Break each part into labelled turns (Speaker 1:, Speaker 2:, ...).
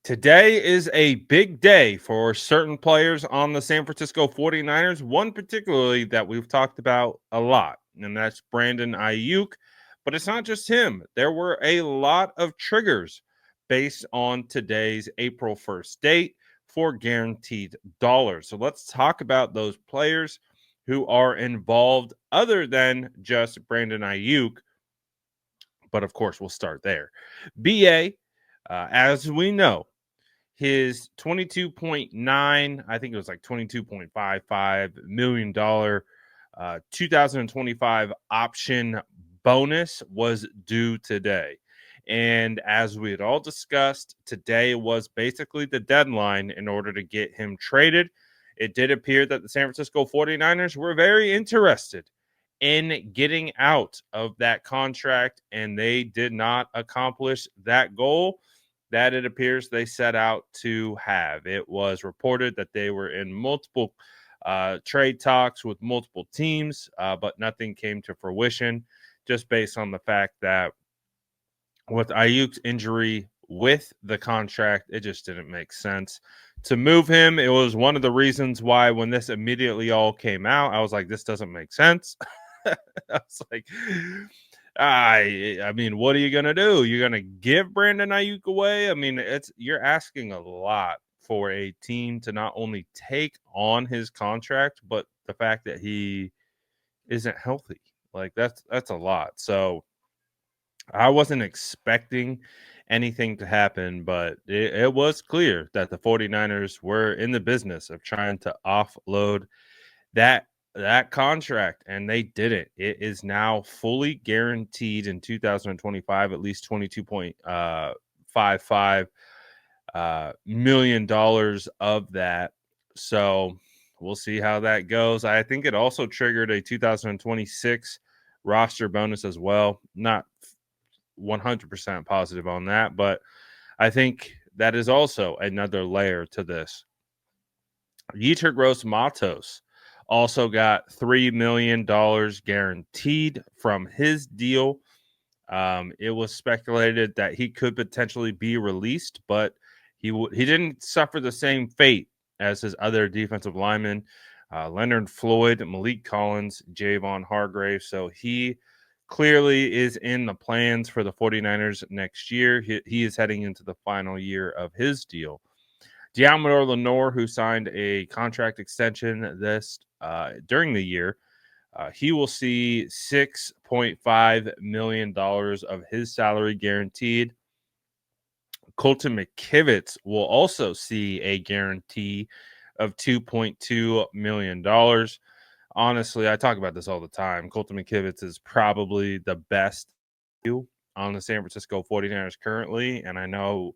Speaker 1: Today is a big day for certain players on the San Francisco 49ers, one particularly that we've talked about a lot, and that's Brandon Aiyuk. But it's not just him. There were a lot of triggers based on today's April 1st date for guaranteed dollars. So let's talk about those players who are involved other than just Brandon Aiyuk. But of course, we'll start there. BA, as we know, his 22.9, I think it was like $22.55 million 2025 option bonus was due today. And as we had all discussed, today was basically the deadline in order to get him traded. It did appear that the San Francisco 49ers were very interested in getting out of that contract, and they did not accomplish that goal that it appears they set out to have. It was reported that they were in multiple trade talks with multiple teams, but nothing came to fruition, just based on the fact that with Aiyuk's injury with the contract, it just didn't make sense to move him. It was one of the reasons why, when this immediately all came out, I was like, this doesn't make sense. I was like, I mean, what are you gonna do? You're gonna give Brandon Aiyuk away? I mean, you're asking a lot for a team to not only take on his contract, but the fact that he isn't healthy. Like that's a lot. So I wasn't expecting anything to happen, but it was clear that the 49ers were in the business of trying to offload that contract, and they did it. It is now fully guaranteed in 2025, at least $22.55 million of that. So we'll see how that goes. I think it also triggered a 2026 roster bonus as well. Not 100% positive on that, but I think that is also another layer to this. Yetur Gross Matos also got $3 million guaranteed from his deal. It was speculated that he could potentially be released, but he didn't suffer the same fate as his other defensive linemen, Leonard Floyd, Malik Collins, Javon Hargrave. So he clearly is in the plans for the 49ers next year. He is heading into the final year of his deal. Deommodore Lenoir, who signed a contract extension during the year, he will see $6.5 million of his salary guaranteed. Colton McKivitz will also see a guarantee of $2.2 million. Honestly, I talk about this all the time. Colton McKivitz is probably the best on the San Francisco 49ers currently, and I know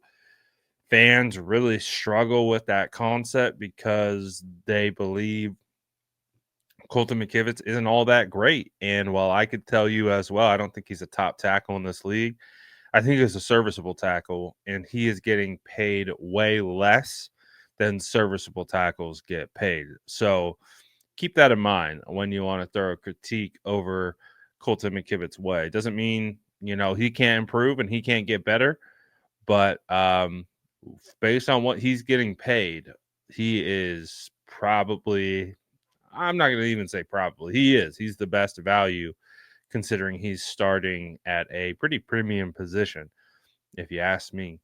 Speaker 1: fans really struggle with that concept because they believe Colton McKivitz isn't all that great. And while I could tell you as well, I don't think he's a top tackle in this league. I think he's a serviceable tackle, and he is getting paid way less than serviceable tackles get paid. So keep that in mind when you want to throw a critique over Colton McKivitz's way. It doesn't mean, he can't improve and he can't get better, but based on what he's getting paid, he is probably, I'm not going to even say probably, he's the best value, considering he's starting at a pretty premium position, if you ask me.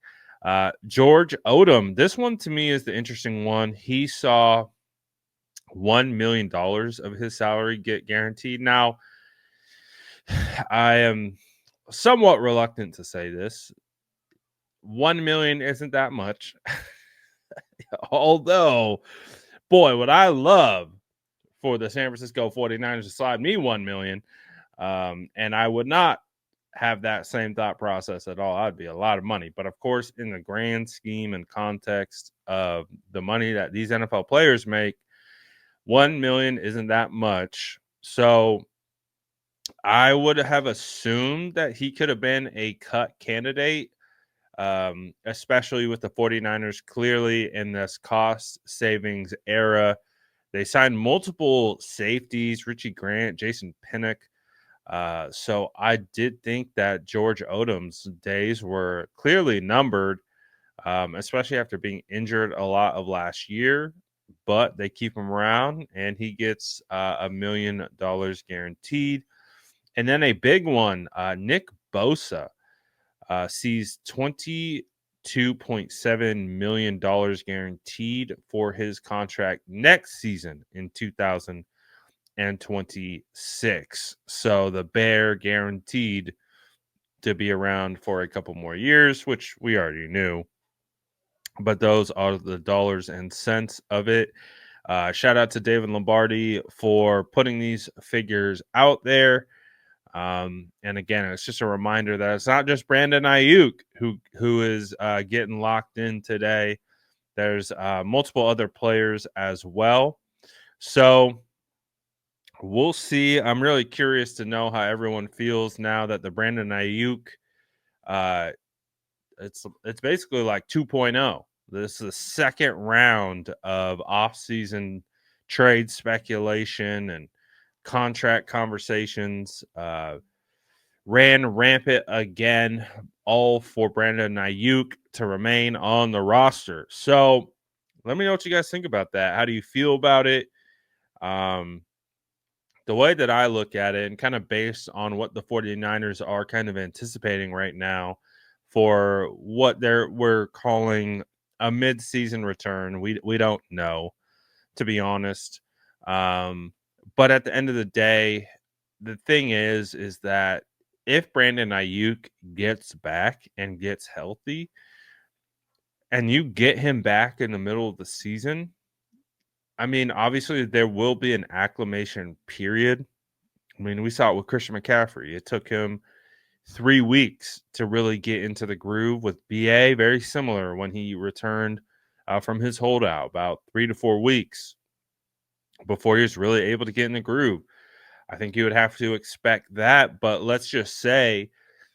Speaker 1: George Odom, this one to me is the interesting one. He saw $1 million of his salary get guaranteed. Now, I am somewhat reluctant to say this. 1 million isn't that much. Although, boy, would I love for the San Francisco 49ers to slide me 1 million. And I would not have that same thought process at all. That'd be a lot of money. But of course, in the grand scheme and context of the money that these NFL players make, 1 million isn't that much. So I would have assumed that he could have been a cut candidate, especially with the 49ers clearly in this cost savings era. They signed multiple safeties, Richie Grant, Jason Pinnock. So I did think that George Odom's days were clearly numbered. especially after being injured a lot of last year. But they keep him around, and he gets $1 million guaranteed. And then a big one, Nick Bosa sees $22.7 million guaranteed for his contract next season in 2026. So the Bear guaranteed to be around for a couple more years, which we already knew. But those are the dollars and cents of it. Shout out to David Lombardi for putting these figures out there. And again, it's just a reminder that it's not just Brandon Aiyuk who is getting locked in today. There's multiple other players as well. So we'll see. I'm really curious to know how everyone feels now that the Brandon Aiyuk, uh, it's basically like 2.0. This is the second round of off-season trade speculation and contract conversations. Ran rampant again, all for Brandon Aiyuk to remain on the roster. So let me know what you guys think about that. How do you feel about it? Um, the way that I look at it, and kind of based on what the 49ers are kind of anticipating right now for what we're calling a mid-season return, we don't know, to be honest. But at the end of the day, the thing is that if Brandon Aiyuk gets back and gets healthy, and you get him back in the middle of the season, I mean, obviously there will be an acclimation period. I mean, we saw it with Christian McCaffrey. It took him 3 weeks to really get into the groove with BA. Very similar when he returned from his holdout, about 3 to 4 weeks before he was really able to get in the groove. I think you would have to expect that. But let's just say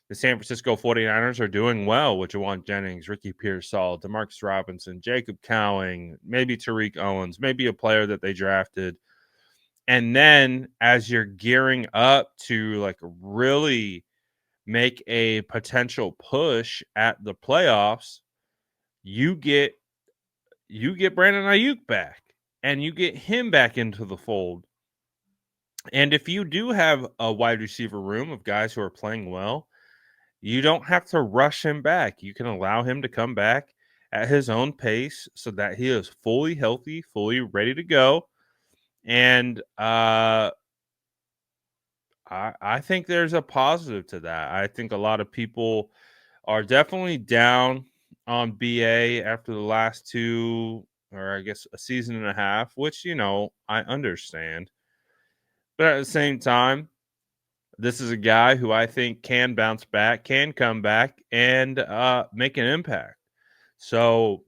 Speaker 1: the San Francisco 49ers are doing well with Jawan Jennings, Ricky Pearsall, Demarcus Robinson, Jacob Cowing, maybe Tariq Owens, maybe a player that they drafted. And then as you're gearing up to like really make a potential push at the playoffs, you get Brandon Aiyuk back and you get him back into the fold. And if you do have a wide receiver room of guys who are playing well, you don't have to rush him back. You can allow him to come back at his own pace so that he is fully healthy, fully ready to go. And I think there's a positive to that. I think a lot of people are definitely down on BA after the last two, or I guess a season and a half, which, I understand. But at the same time, this is a guy who I think can bounce back, can come back, and make an impact. So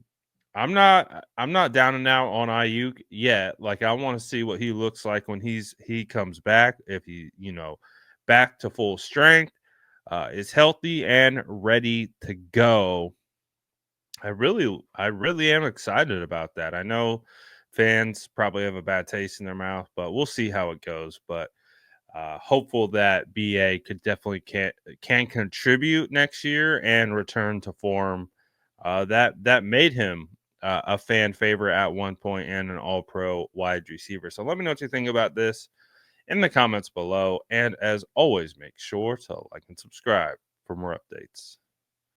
Speaker 1: I'm not down and out on Aiyuk yet. Like I want to see what he looks like when he comes back. If he back to full strength, is healthy and ready to go. I really am excited about that. I know fans probably have a bad taste in their mouth, but we'll see how it goes. But hopeful that BA could definitely can contribute next year and return to form that made him a fan favorite at one point and an All Pro wide receiver. So let me know what you think about this in the comments below. And as always, make sure to like and subscribe for more updates.